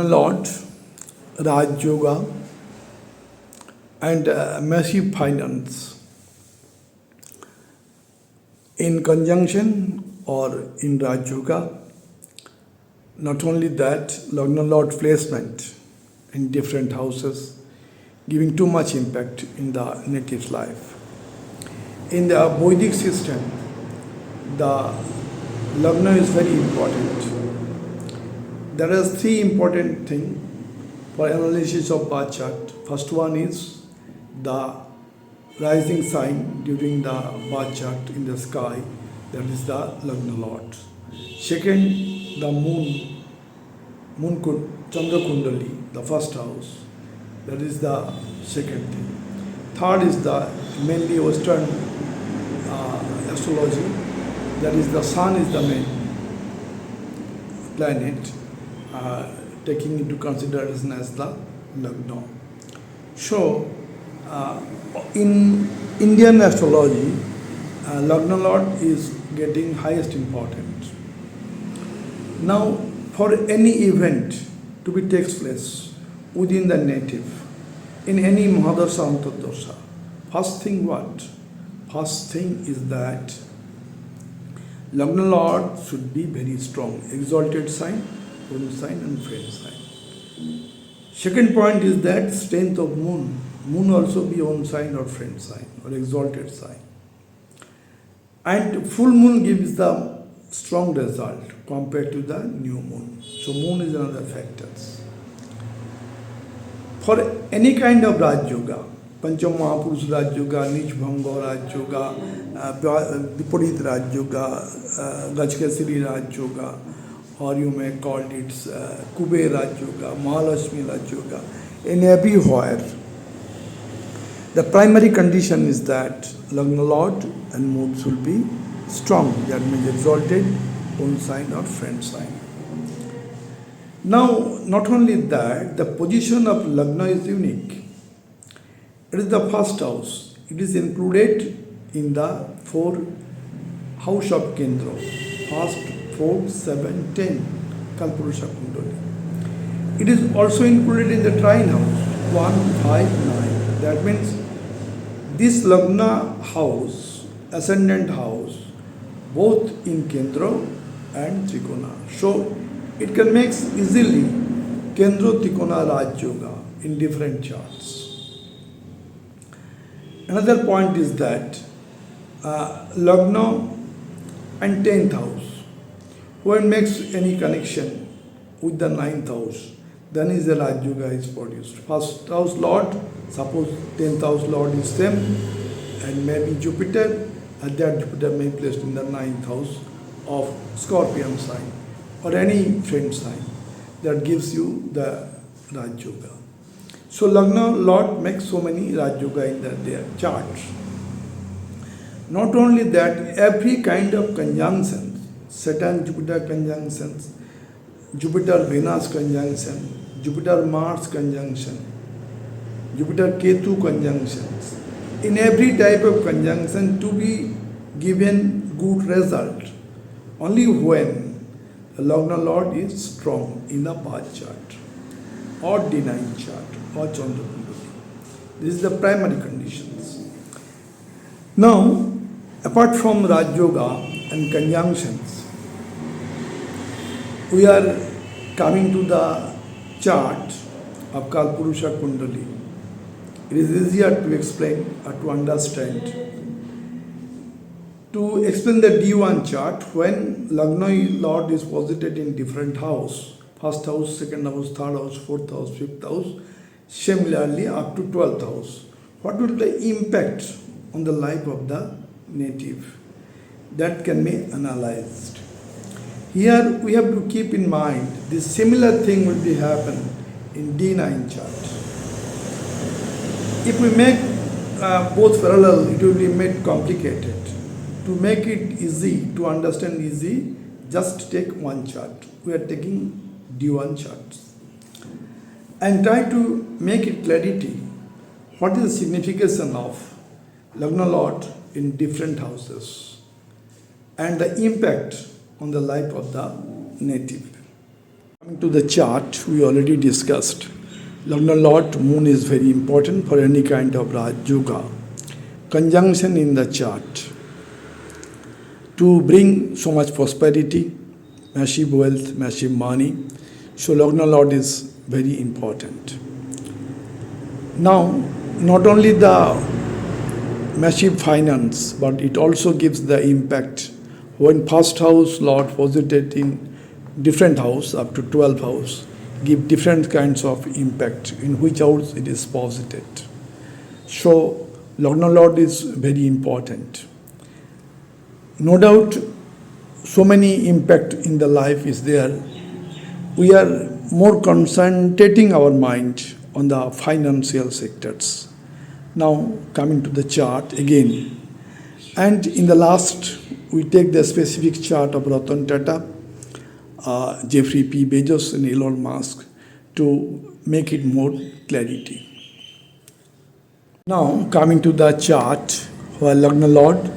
Lord, Rajyoga, and massive finance in conjunction or in Rajyoga. Not only that, Lagna Lord placement in different houses, giving too much impact in the native life. In the Vedic system, the Lagna is very important. There are three important things for analysis of birth chart. First one is the rising sign during the birth chart in the sky, that is the Lagna Lord. Second, the Chandra Kundali, the first house, that is the second thing. Third is the mainly Western astrology, that is the sun is the main planet, taking into consideration as the Lagna. So, in Indian astrology, Lagna Lord is getting highest importance. Now, for any event to be takes place within the native, in any Mahadasha Antardosha, first thing what? First thing is that Lagna Lord should be very strong, exalted sign, own sign and friend sign. Second point is that strength of moon. Moon also be own sign or friend sign or exalted sign. And full moon gives the strong result compared to the new moon. So moon is another factor. For any kind of Raj Yoga, Pancham Mahapurush Raj Yoga, Nich Bhanga Raj Yoga, Viparit Raj Yoga, Gajkasiri Raj Yoga, or you may call it Kuber Raj Yoga, Mahalashmi Raj Yoga, in everywhere, the primary condition is that Lagna Lord and moon will be strong, that means exalted, own sign or friend sign. Now, not only that, the position of Lagna is unique. It is the first house. It is included in the 4 house of Kendra. First, 4, 7, 10, Kalpurusha Kundali. It is also included in the trine house, 1, 5, 9. That means this Lagna house, ascendant house, both in Kendra and Trikona. So it can make easily Kendra Trikona Raj Yoga in different charts. Another point is that Lagna and 10th house, when makes any connection with the 9th house, then is the Raj Yoga is produced. First house Lord, suppose 10th house Lord is same, and maybe Jupiter, and that Jupiter may be placed in the 9th house of Scorpion sign or any friend sign, that gives you the Raj Yoga. So Lagna Lord makes so many Raj Yoga in their charts. Not only that, every kind of conjunction, Saturn Jupiter conjunctions, Jupiter Venus conjunction, Jupiter Mars conjunction, Jupiter Ketu conjunctions, in every type of conjunction to be given good result only when the Lagna Lord is strong in the birth chart or D9 chart or Chandra Kundali. This is the primary conditions. Now, apart from Raj Yoga and conjunctions, we are coming to the chart of Kalpurusha Kundali. It is easier to explain or to understand. To explain the D1 chart, when Lagna Lord is posited in different house, first house, second house, third house, fourth house, fifth house, similarly up to 12th house, what will be the impact on the life of the native? That can be analyzed. Here we have to keep in mind this similar thing will be happen in D9 chart. If we make both parallel, it will be made complicated. To make it easy, to understand easy, just take one chart. We are taking D1 charts. And try to make it clarity. What is the signification of Lagna Lord in different houses and the impact on the life of the native. Coming to the chart, we already discussed. Lagna Lord Moon is very important for any kind of Rajyoga. Conjunction in the chart to bring so much prosperity, massive wealth, massive money. So Lagna Lord is very important. Now, not only the massive finance, but it also gives the impact when first house Lord posited in different house up to 12 house, give different kinds of impact in which house it is posited. So Lagna Lord is very important. No doubt so many impact in the life is there. We are more concentrating our mind on the financial sectors. Now coming to the chart again, and in the last we take the specific chart of Ratan Tata, Jeffrey P. Bezos and Elon Musk to make it more clarity. Now coming to the chart where Lagna Lord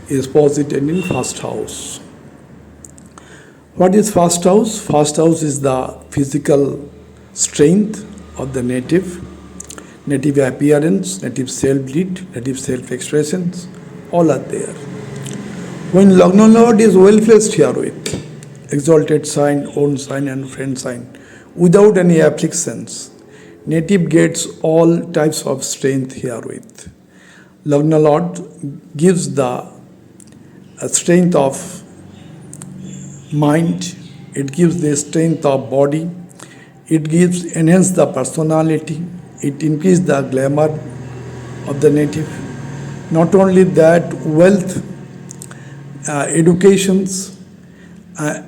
is posited in first house. What is first house? First house is the physical strength of the native appearance, native self-lead, native self-expressions, all are there. When Lagna Lord is well placed here with exalted sign, own sign and friend sign, without any afflictions, native gets all types of strength here with. Lagna Lord gives the strength of mind, it gives the strength of body, it gives enhance the personality, it increase the glamour of the native. Not only that, wealth, educations,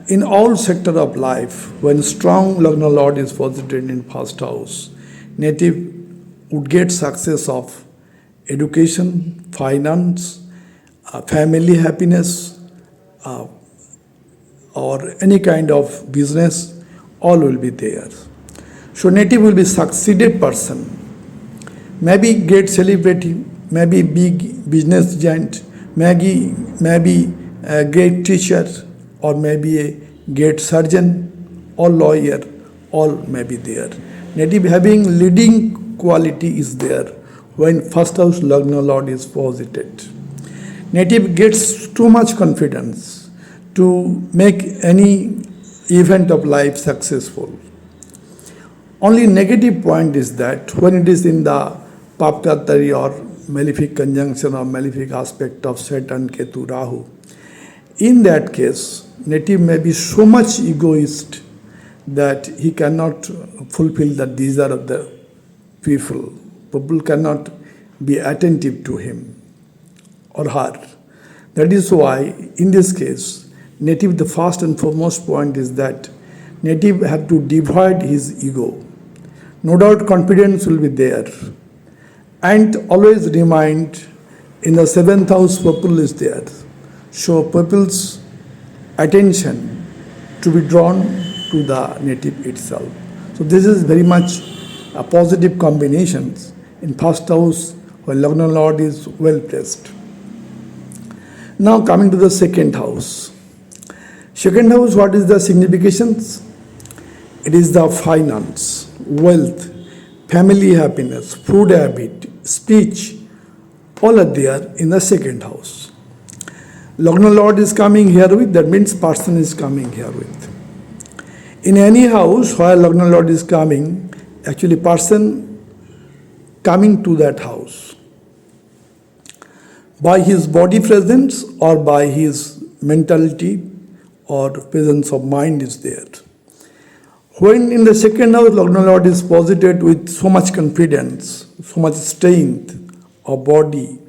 in all sector of life, when strong Lagna Lord is posited in first house, native would get success of education, finance, family happiness, or any kind of business, all will be there. So native will be succeeded person, maybe great celebrity, maybe big business giant, maybe a great teacher, or maybe a great surgeon or lawyer, all may be there. Native having leading quality is there when first house Lagna Lord is posited. Native gets too much confidence to make any event of life successful. Only negative point is that when it is in the Papkatari or malefic conjunction or malefic aspect of Saturn, Ketu, Rahu, in that case, native may be so much egoist that he cannot fulfill the desire of the people. People cannot be attentive to him or her. That is why, in this case, native, the first and foremost point is that native have to divide his ego. No doubt confidence will be there. And always remind, in the 7th house, people is there. So people's attention to be drawn to the native itself. So this is very much a positive combination in first house where Lagna Lord is well placed. Now coming to the second house. Second house, what is the significations? It is the finance, wealth, family happiness, food habit, speech, all are there in the second house. Lagna Lord is coming here with, that means person is coming here with. In any house where Lagna Lord is coming, actually person coming to that house by his body presence or by his mentality or presence of mind is there. When in the second house Lagna Lord is posited with so much confidence, so much strength of body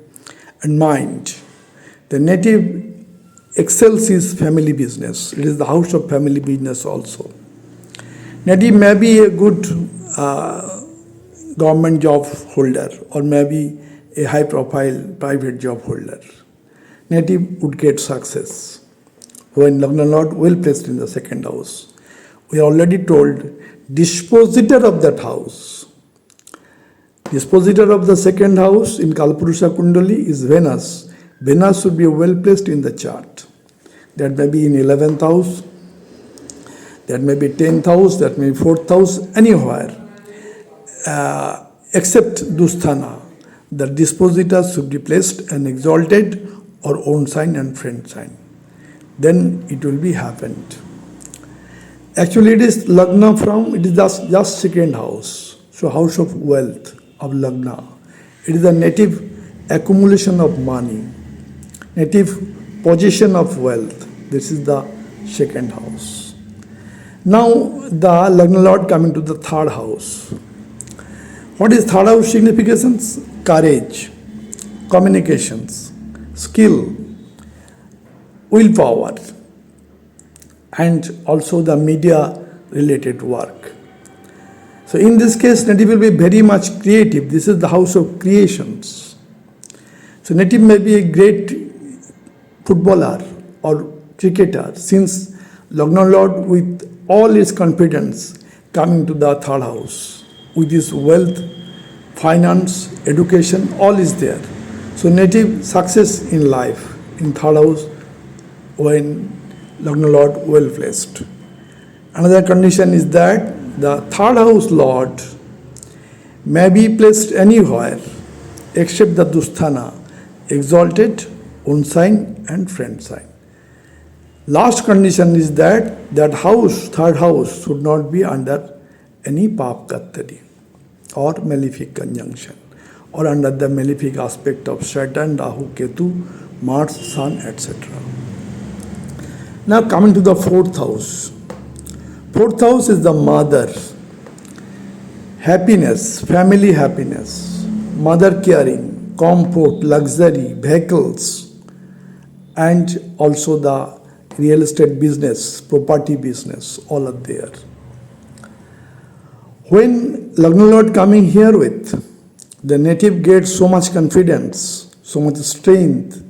and mind, the native excels his family business. It is the house of family business also. Native may be a good government job holder or maybe a high profile private job holder. Native would get success when Lagna Lord well placed in the second house. We already told dispositor of that house. Dispositor of the second house in Kalpurusha Kundali is Venus. Venus should be well placed in the chart. That may be in 11th house. That may be 10th house, that may be 4th house, anywhere, except Dusthana. The dispositor should be placed an exalted or own sign and friend sign. Then it will be happened. Actually, it is Lagna from, it is just second house. So house of wealth of Lagna. It is a native accumulation of money, native possession of wealth. This is the second house. Now the Lagna Lord coming to the third house. What is third house significations? Courage, communications, skill, willpower, and also the media related work. So in this case, native will be very much creative. This is the house of creations. So native may be a great footballer or cricketer, since Lagna Lord with all his confidence coming to the third house with his wealth, finance, education, all is there. So native success in life in third house when Lagna Lord well placed. Another condition is that the third house Lord may be placed anywhere except the Dusthana, exalted, own sign and friend sign. Last condition is that house, third house, should not be under any Pap Kattari or malefic conjunction or under the malefic aspect of Saturn, Rahu, Ketu, Mars, Sun, etc. Now coming to the fourth house. Fourth house is the mother, happiness, family happiness, mother caring, comfort, luxury, vehicles, and also the real estate business, property business, all are there. When Lagna Lord coming here with, the native gets so much confidence, so much strength,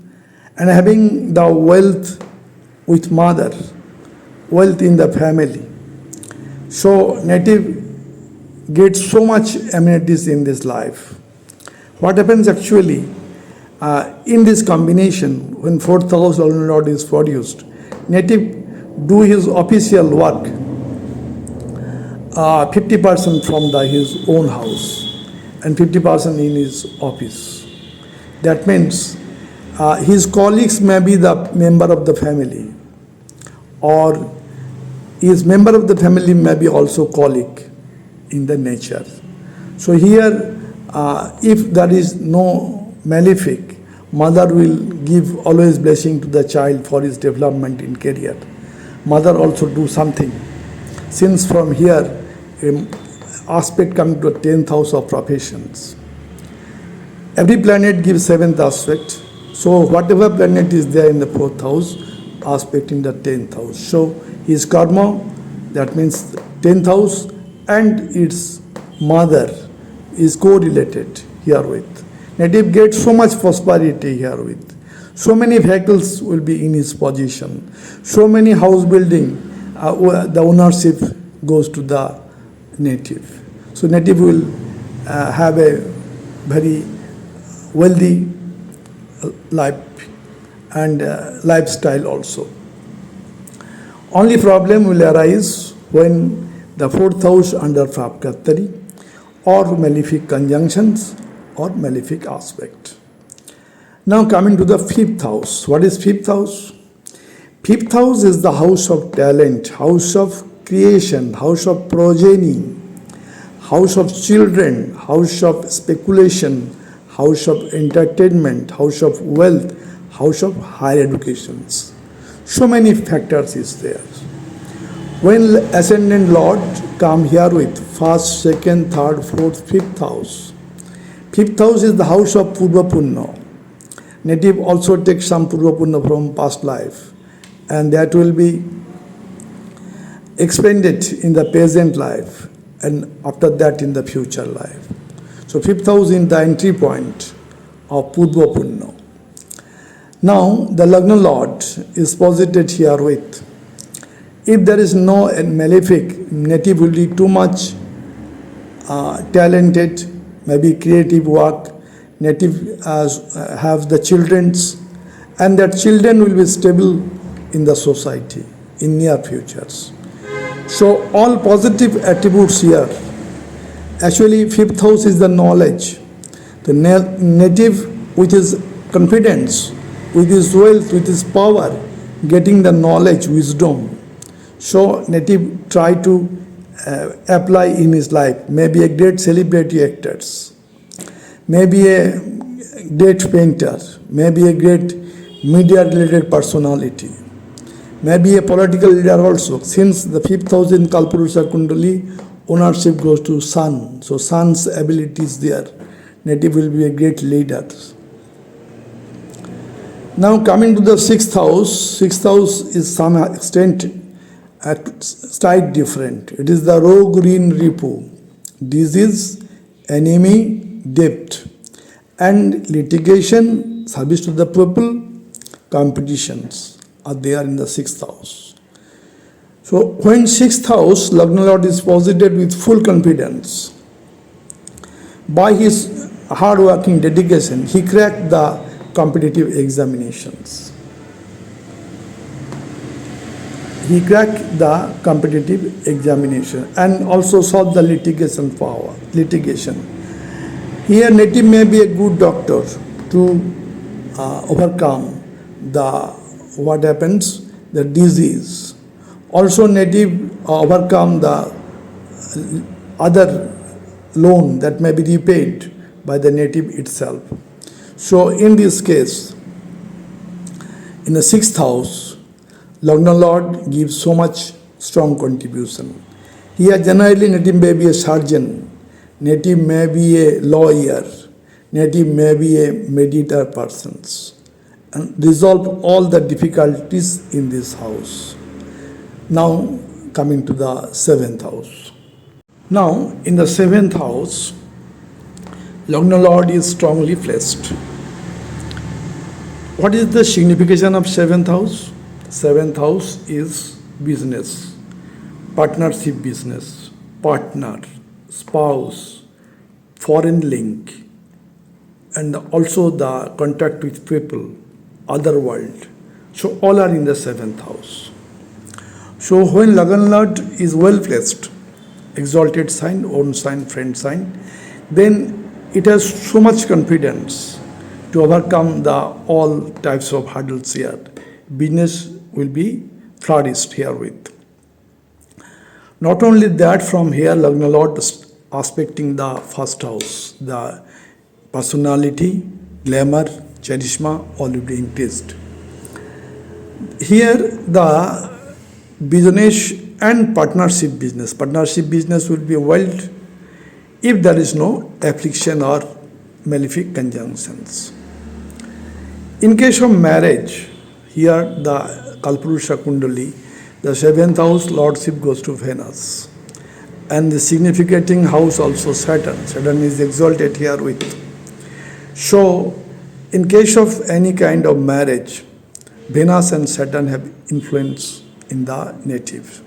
and having the wealth with mother, wealth in the family. So native gets so much amenities in this life. What happens actually in this combination when fourth house Lagna Lord is produced, native do his official work 50% from his own house and 50% in his office. That means his colleagues may be the member of the family, or his member of the family may be also colleague in the nature. So here, if there is no malefic, mother will give always blessing to the child for his development in career. Mother also do something. Since from here, aspect coming to the 10th house of professions. Every planet gives 7th aspect. So whatever planet is there in the 4th house, aspect in the 10th house. So his karma, that means 10th house, and its mother is correlated herewith. Native gets so much prosperity herewith. So many vehicles will be in his possession. So many house building, the ownership goes to the native. So native will have a very wealthy life and lifestyle also. Only problem will arise when the 4th house under Prapkattari or malefic conjunctions or malefic aspect. Now coming to the 5th house. What is 5th house? 5th house is the house of talent, house of creation, house of progeny, house of children, house of speculation, house of entertainment, house of wealth, house of higher educations. So many factors is there. When ascendant Lord come here with 1st, 2nd, 3rd, 4th, 5th house. 5th house is the house of Purva Punna. Native also takes some Purva Punna from past life, and that will be expended in the present life and after that in the future life. So 5th house in the entry point of Purva Punna. Now the Lagna Lord is posited here with. If there is no malefic, native will be too much talented, maybe creative work, native have the children's, and that children will be stable in the society in near futures. So all positive attributes here. Actually, fifth house is the knowledge. The native with his confidence, with his wealth, with his power, getting the knowledge, wisdom. So native try to apply in his life. Maybe a great celebrity actors, maybe a great painter, maybe a great media related personality, maybe a political leader also. Since the fifth house in Kalpurusha Kundali, ownership goes to sun. So sun's ability is there. Native will be a great leader. Now coming to the sixth house is some extent at slight different. It is the row green repo, disease, enemy, debt, and litigation, service to the people, competitions are there in the sixth house. So when sixth house, Lagna Lord is posited with full confidence, by his hard working dedication, he cracked the competitive examinations. He cracked the competitive examination and also solved the litigation. Here native may be a good doctor to overcome the disease. Also native overcome the other loan that may be repaid by the native itself. So in this case, in the sixth house, Lagna Lord gives so much strong contribution. Here generally native may be a surgeon, native may be a lawyer, native may be a mediator persons, and resolve all the difficulties in this house. Now coming to the seventh house. Now in the seventh house, Lagna Lord is strongly placed. What is the signification of seventh house? Seventh house is business, partnership business, partner, spouse, foreign link, and also the contact with people, other world. So all are in the seventh house. So when Lagna Lord is well placed, exalted sign, own sign, friend sign, then it has so much confidence to overcome the all types of hurdles here. Business will be flourished herewith. Not only that, from here Lagna Lord aspecting the first house, the personality, glamour, charisma, all will be increased. Here the business and partnership business will be wild if there is no affliction or malefic conjunctions. In case of marriage, here the Kalpurusha Kundali, the seventh house lordship goes to Venus, and the significating house also Saturn. Saturn is exalted here with. So in case of any kind of marriage, Venus and Saturn have influence in the native.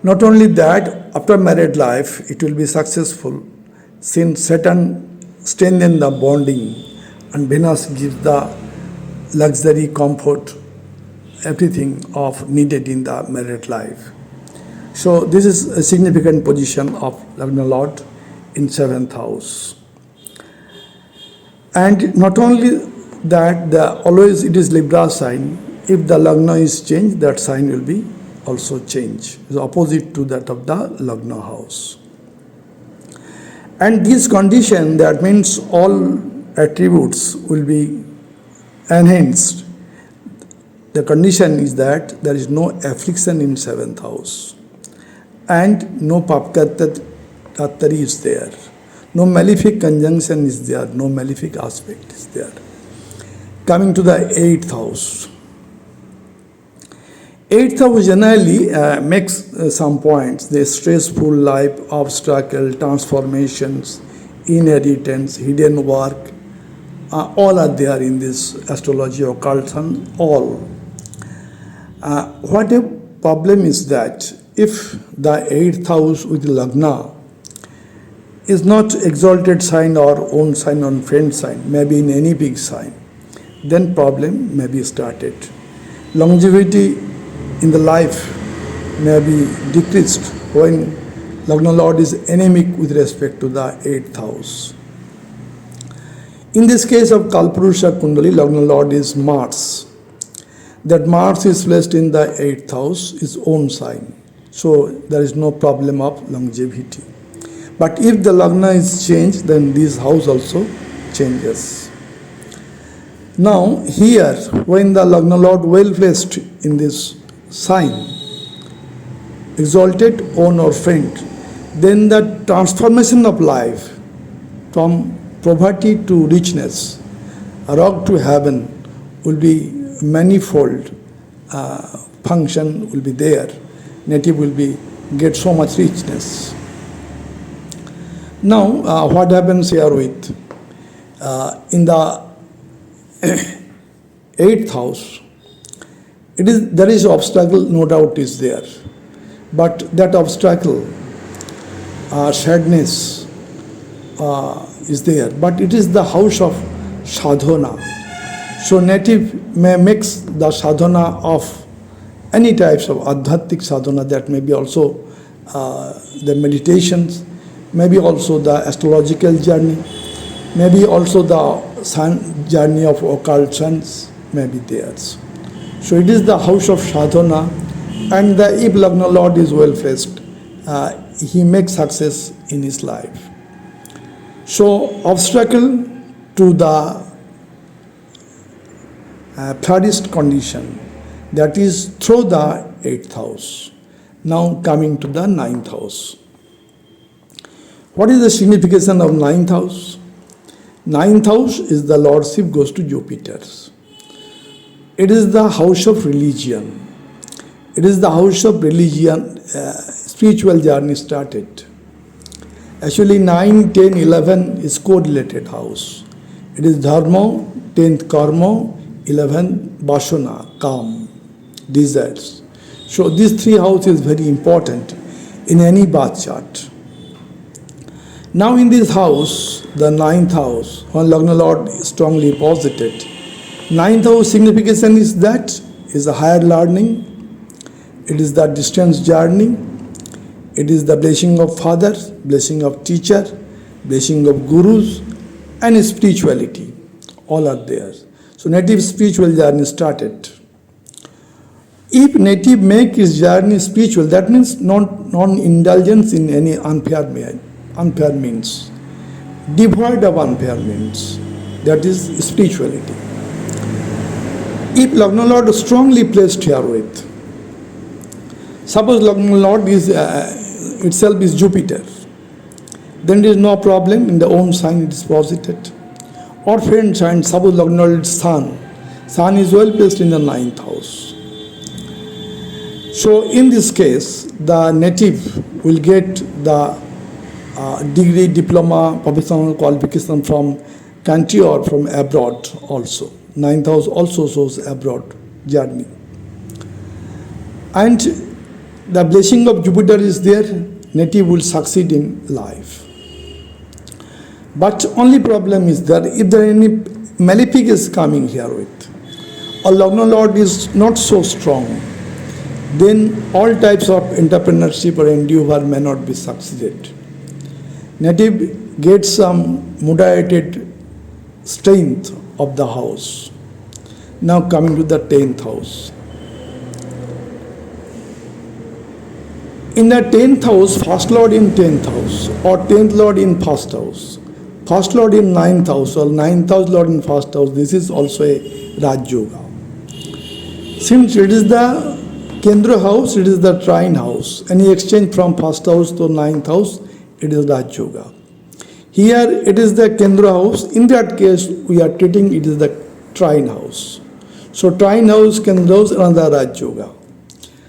Not only that, after married life, it will be successful since Saturn strengthens the bonding and Venus gives the luxury, comfort, everything of needed in the married life. So this is a significant position of Lagna Lord in seventh house. And not only that, always it is Libra sign. If the Lagna is changed, that sign will be also changed. It's opposite to that of the Lagna house. And this condition, that means all attributes will be enhanced. The condition is that there is no affliction in seventh house and no papkattari is there, no malefic conjunction is there, no malefic aspect is there. Coming to the eighth house. Eighth house generally makes some points. The stressful life, obstacle, transformations, inheritance, hidden work, all are there in this astrology, occultism, all. What a problem is that if the eighth house with Lagna is not exalted sign or own sign or friend sign, maybe in any big sign, then problem may be started. Longevity in the life may be decreased when Lagna Lord is anemic with respect to the 8th house. In this case of Kalpurusha Kundali, Lagna Lord is Mars. That Mars is placed in the 8th house, his own sign. So there is no problem of longevity. But if the Lagna is changed, then this house also changes. Now here, when the Lagna Lord well placed in this sign, exalted, own or friend, then the transformation of life from poverty to richness, rock to heaven will be manifold function will be there. Native will be get so much richness. Now what happens here with in the 8th house, there is obstacle, no doubt is there, but that obstacle, sadness is there, but it is the house of sadhana. So native may mix the sadhana of any types of adhyatmic sadhana, that may be also the meditations, maybe also the astrological journey, maybe also the journey of occult science may be theirs. So it is the house of sadhana, and if Lagna Lord is well placed, he makes success in his life. So obstacle to the thirdest condition, that is through the 8th house. Now coming to the 9th house. What is the signification of 9th house? 9th house is the lordship goes to Jupiter. It is the house of religion. It is the house of religion, spiritual journey started. Actually 9, 10, 11 is correlated house. It is dharma, 10th karma, 11 vasana, calm, desires. So these three houses is very important in any birth chart. Now in this house, the 9th house, when Lagna Lord is strongly posited, 9th house signification is that is a higher learning, it is the distance journey, it is the blessing of father, blessing of teacher, blessing of gurus, and spirituality. All are there. So native spiritual journey started. If native make his journey spiritual, that means non-indulgence in any unfair means, devoid of unfair means, that is spirituality. If Lagna Lord is strongly placed here with, suppose Lagna Lord is itself is Jupiter, then there is no problem, in the own sign it is posited. Or friend sign, suppose Lagna Lord is Sun is well placed in the 9th house. So in this case, the native will get the degree, diploma, professional qualification from country or from abroad also. 9th house also shows abroad journey. And the blessing of Jupiter is there, native will succeed in life. But only problem is that if there any malefic is coming here with, or Lagna Lord is not so strong, then all types of entrepreneurship or endeavor may not be succeeded. Native gets some moderated strength of the house. Now coming to the 10th house. In the 10th house, first lord in 10th house, or 10th lord in first house, first lord in 9th house, or 9th house lord in first house, this is also a Rajyoga. Since it is the Kendra house, it is the trine house. Any exchange from first house to 9th house, it is Rajyoga. Here it is the Kendra house. In that case, we are treating it is the trine house. So trine house, Kendra house, another Rajyoga.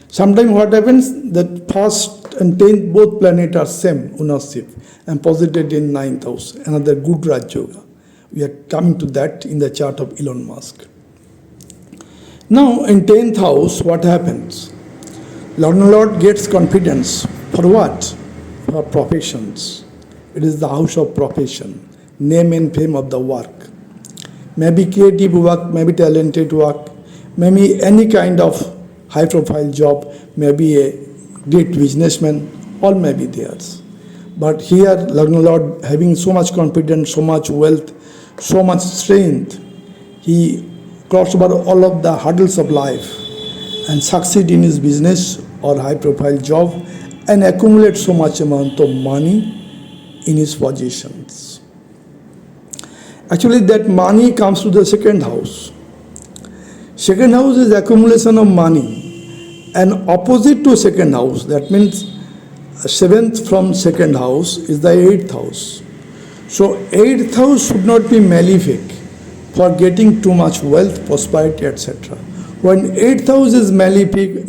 Sometimes what happens, that first and 10th both planets are same ownership and posited in 9th house, another good Rajyoga. We are coming to that in the chart of Elon Musk. Now in 10th house, what happens? Lagna Lord gets confidence. For what? For professions. It is the house of profession, name and fame of the work. Maybe creative work, maybe talented work, maybe any kind of high profile job, maybe a great businessmen, all may be theirs. But here, Lagna Lord having so much confidence, so much wealth, so much strength, he crossed over all of the hurdles of life and succeed in his business or high profile job and accumulate so much amount of money in his possessions. Actually, that money comes to the second house. Second house is accumulation of money, and opposite to second house, that means seventh from second house is the eighth house. So eighth house should not be malefic for getting too much wealth, prosperity, etc. When eighth house is malefic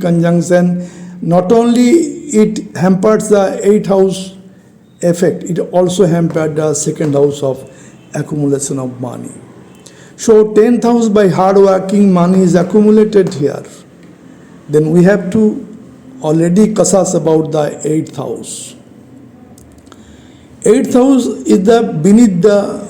conjunction, not only it hampers the eighth house effect, it also hampered the second house of accumulation of money. So 10th house by hard working money is accumulated here. Then we have to already discuss about the 8th house. 8th house is the beneath the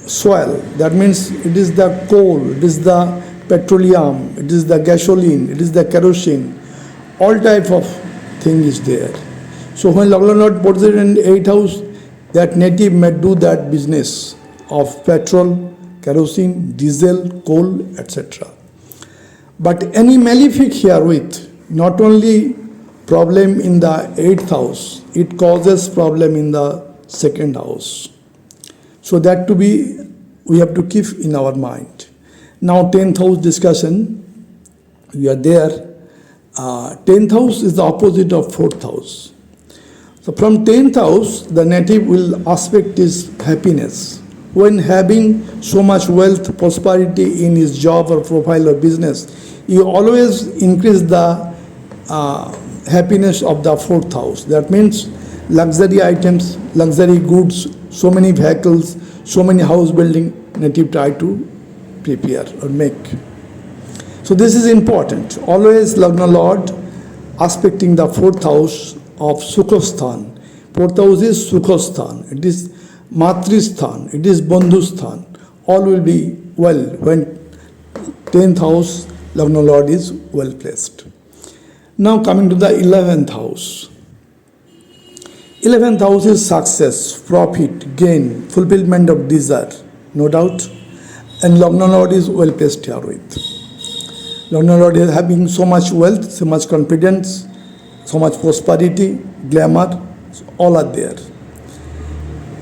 soil. That means it is the coal, it is the petroleum, it is the gasoline, it is the kerosene. All type of thing is there. So when Lagna Lord puts it in 8th house, that native may do that business of petrol, kerosene, diesel, coal, etc. But any malefic herewith, not only problem in the 8th house, it causes problem in the second house. So that we have to keep in our mind. Now 10th house discussion, we are there. 10th house is the opposite of 4th house. So from 10th house, the native will aspect his happiness. When having so much wealth, prosperity in his job or profile or business, he always increase the happiness of the 4th house. That means luxury items, luxury goods, so many vehicles, so many house building, native try to prepare or make. So this is important. Always Lagna Lord aspecting the 4th house of Sukhasthan. 4th house is Sukhasthan. It is Matrishthan. It is Bandhusthan. All will be well when 10th house Lagna Lord is well placed. Now coming to the 11th house. 11th house is success, profit, gain, fulfillment of desire, no doubt. And Lagna Lord is well placed here with. Lagna Lord is having so much wealth, so much confidence, so much prosperity, glamour, all are there.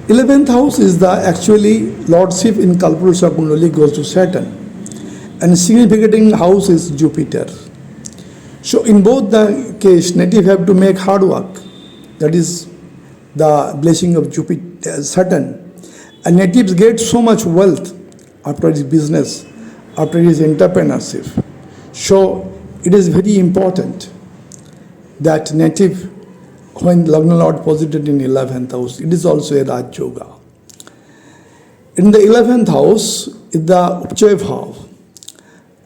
11th house is the actually lordship in Kalpurusha Kundali goes to Saturn, and significant house is Jupiter. So in both the case, native have to make hard work. That is the blessing of Jupiter, Saturn. And natives get so much wealth after his business, after his entrepreneurship. So it is very important that native, when Lagna Lord posited in 11th house, it is also a Rajyoga. In the 11th house is the Upchaya Bhav.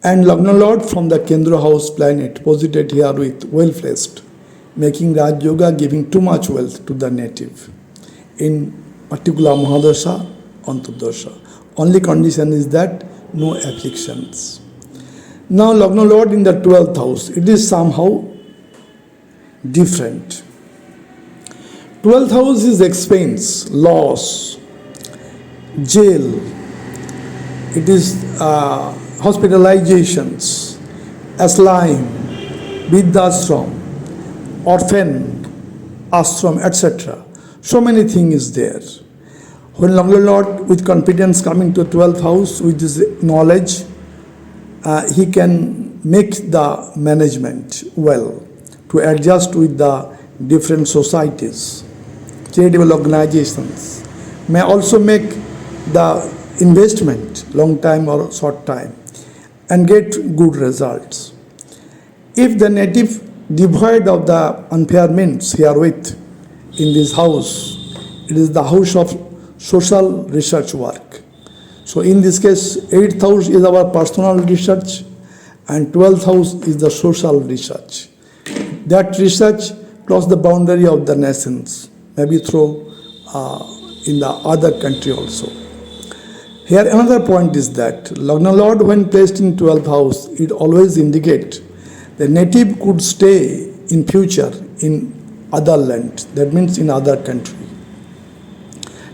And Lagna Lord from the Kendra house planet posited here with well placed, making Raj Yoga, giving too much wealth to the native in particular Mahadasha, Antardasha. Only condition is that no afflictions. Now Lagna Lord in the 12th house, it is somehow different. 12th house is expense, loss, jail. It is hospitalizations, asylum, Vidyashram, orphan, ashram, etc. So many things is there. When Lagna Lord with confidence coming to 12th house with his knowledge, he can make the management well to adjust with the different societies, charitable organizations, may also make the investment long time or short time and get good results. If the native devoid of the unfair means herewith in this house, it is the house of social research work. So in this case, 8th house is our personal research and 12th house is the social research. That research cross the boundary of the nations, maybe through in the other country also. Here another point is that Lagna Lord when placed in 12th house, it always indicates The native could stay in future in other land, that means in other country.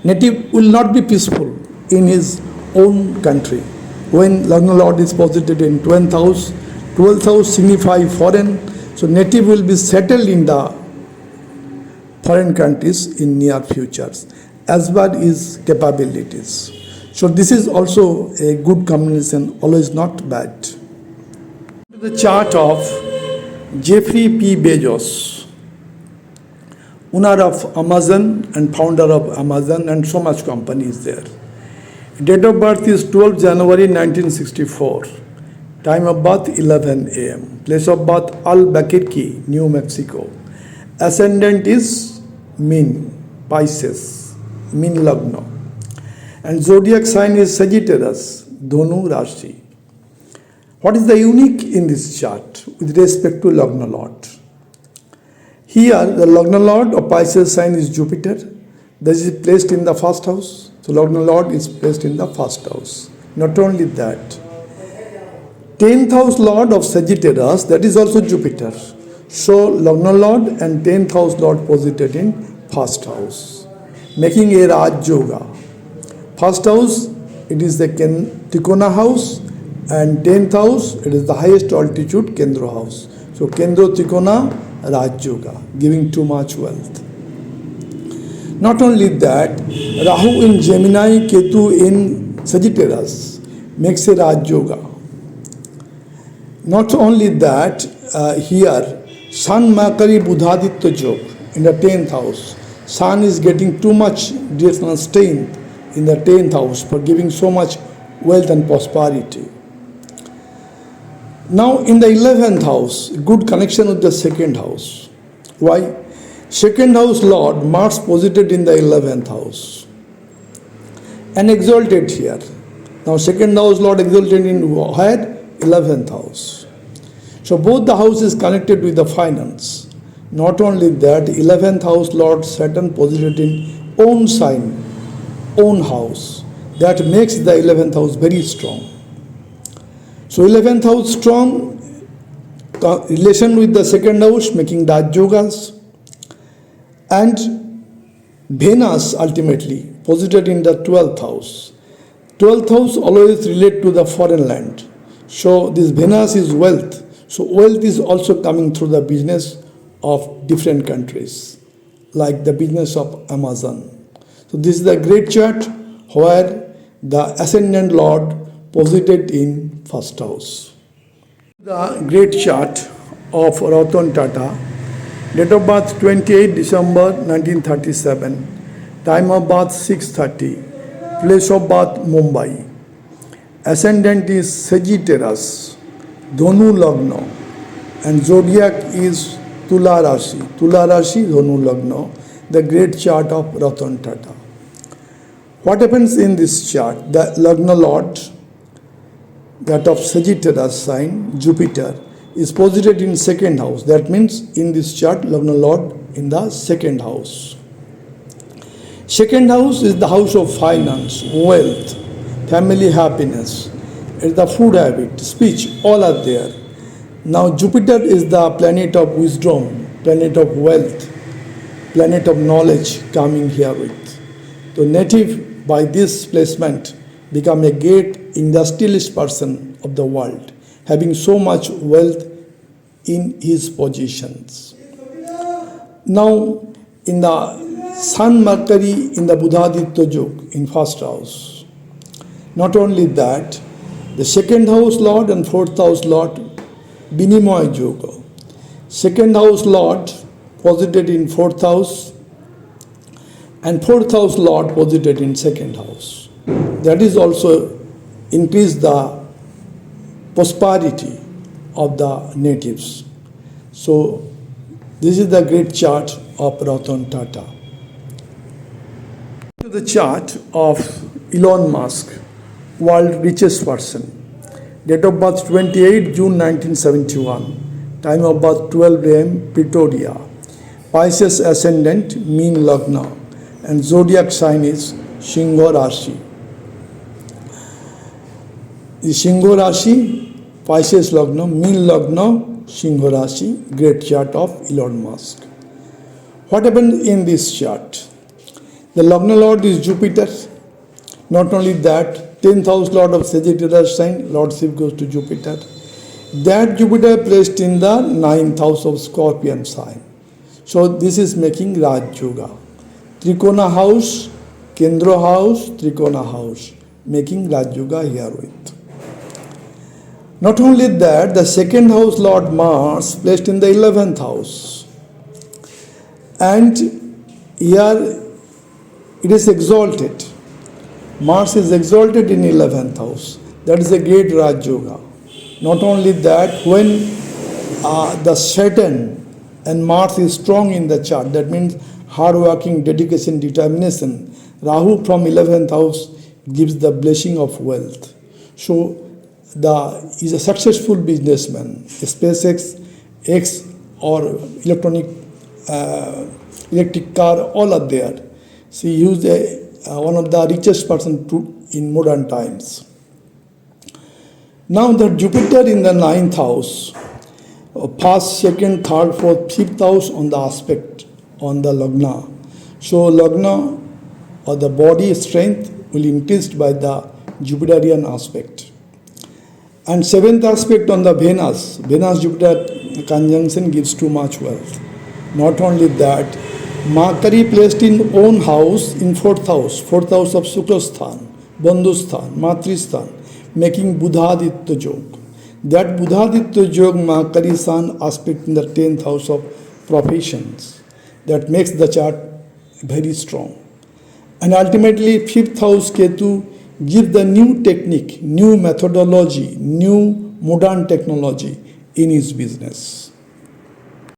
Native will not be peaceful in his own country. When Lagna Lord is posited in 12th house signify foreign, so native will be settled in the foreign countries in near futures as well his capabilities. So this is also a good combination, always not bad. The chart of Jeffrey P. Bezos, owner of Amazon and founder of Amazon and so much companies there. Date of birth is 12 January 1964. Time of birth 11 a.m. Place of birth Albuquerque, New Mexico. Ascendant is Min, Pisces, Min Lagna. And zodiac sign is Sagittarius, Dhanu Rashi. What is the unique in this chart with respect to Lagna Lord? Here, the Lagna Lord of Pisces sign is Jupiter. This is placed in the first house. So Lagna Lord is placed in the first house. Not only that, 10th house Lord of Sagittarius, that is also Jupiter. So Lagna Lord and 10th house Lord posited in first house, making a Rajyoga. First house, it is the Trikona house, and 10th house, it is the highest altitude Kendra house. So Kendra Trikona Rajyoga, giving too much wealth. Not only that, Rahu in Gemini, Ketu in Sagittarius makes a Rajyoga. Not only that, here Sun Makari Budhaditya Jog in the 10th house. Sun is getting too much directional strength in the 10th house for giving so much wealth and prosperity. Now in the 11th house, good connection with the second house. Why? Second house Lord, Mars posited in the 11th house and exalted here. Now second house Lord exalted in where? 11th house. So both the house is connected with the finance. Not only that, 11th house Lord Saturn posited in own sign, own house. That makes the 11th house very strong. So 11th house strong, relation with the second house making Raj Yogas, and Venus ultimately posited in the 12th house. 12th house always relate to the foreign land. So this Venus is wealth. So wealth is also coming through the business of different countries, like the business of Amazon. So this is the great chart where the ascendant Lord posited in first house. The great chart of Ratan Tata, date of birth 28 December 1937, time of birth 6:30, place of birth Mumbai. Ascendant is Sagittarius, Dhanu Lagna, and zodiac is Tula Rashi, Dhanu Lagna, the great chart of Ratan Tata. What happens in this chart? The Lagna Lord, that of Sagittarius sign, Jupiter, is posited in second house. That means in this chart, Lagna Lord in the second house. Second house is the house of finance, wealth, family happiness, it's the food habit, speech, all are there. Now Jupiter is the planet of wisdom, planet of wealth, planet of knowledge coming here with. The native by this placement become a great industrialist person of the world, having so much wealth in his positions. Now in the Sun Mercury in the Budhaditya Jog in first house. Not only that, the second house Lord and fourth house Lord Binimoy Yoga. Second house Lord posited in fourth house and fourth house Lord posited in second house. That is also increase the prosperity of the natives. So this is the great chart of Ratan Tata. The chart of Elon Musk, world richest person. Date of birth 28 June 1971. Time of birth 12 a.m. Pretoria. Pisces ascendant, Mean Lagna, and zodiac sign is Singha Rashi. The Singha Rashi, Pisces Lagna, Mean Lagna, Singh Rashi, great chart of Elon Musk. What happened in this chart? The Lagna Lord is Jupiter. Not only that, 10th house Lord of Sagittarius sign, Lordship goes to Jupiter. That Jupiter placed in the 9th house of Scorpion sign. So this is making Rajyoga. Trikona house, Kendra house, Trikona house, making Rajyoga here with. Not only that, the 2nd house Lord Mars placed in the 11th house. And here it is exalted. Mars is exalted in 11th house. That is a great Raj Yoga. Not only that, when the Saturn and Mars is strong in the chart, that means hard working, dedication, determination. Rahu from 11th house gives the blessing of wealth. So is a successful businessman. SpaceX, X or electric car, all are there. So he is one of the richest person in modern times. Now the Jupiter in the 9th house, first, second, third, fourth, fifth house on the aspect on the Lagna. So Lagna or the body strength will increase by the Jupiterian aspect. And 7th aspect on the Venus, Venus-Jupiter conjunction gives too much wealth. Not only that, Mercury placed in own house in 4th house of Sukrasthan, Bandhusthan, Matrishthan, making Buddhaditya Yog. That Buddhaditya Yog, Mercury Sun aspect in the 10th house of professions. That makes the chart very strong. And ultimately, 5th house Ketu gives the new technique, new methodology, new modern technology in his business.